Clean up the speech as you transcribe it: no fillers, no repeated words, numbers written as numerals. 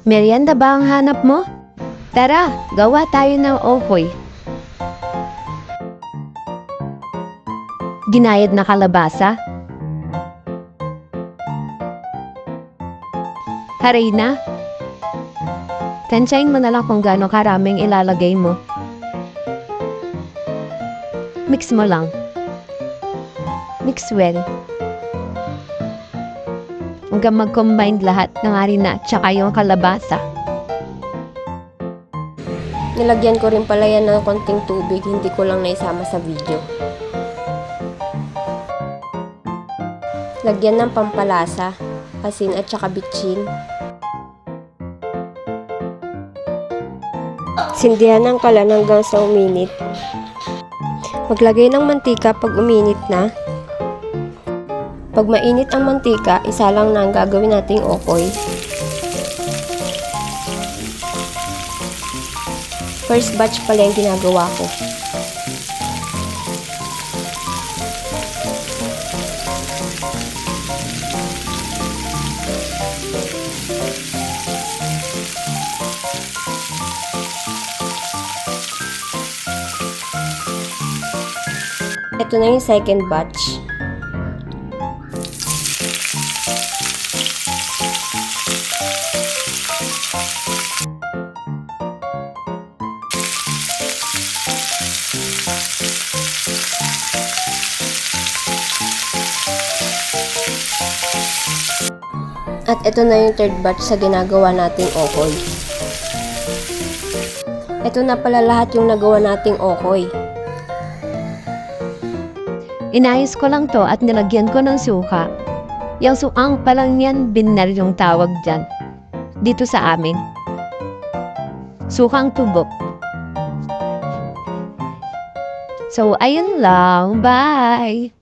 Merienda ba ang hanap mo? Tara, gawa tayo ng okoy. Ginayad na kalabasa. Haray na. Tansyahin mo na lang kung gaano karaming ilalagay mo. Mix mo lang. Mix well. Hanggang mag-combine lahat ng harina tsaka yung kalabasa. Nilagyan ko rin pala yan ng konting tubig, hindi ko lang naisama sa video. Lagyan ng pampalasa, asin at saka bitchin. Sindihan ng kalan hanggang sa uminit. Maglagay ng mantika pag uminit na. Pag mainit ang mantika, isa lang na ang gagawin nating okoy. First batch pala yung ginagawa ko. Ito na yung second batch. At ito na yung third batch sa ginagawa nating okoy. Ito na pala lahat yung nagawa nating okoy. Inayos ko lang to at nilagyan ko ng suka. Yung suang palang yan, binar yung tawag dyan. Dito sa amin. Sukang tubo. So, ayun lang. Bye!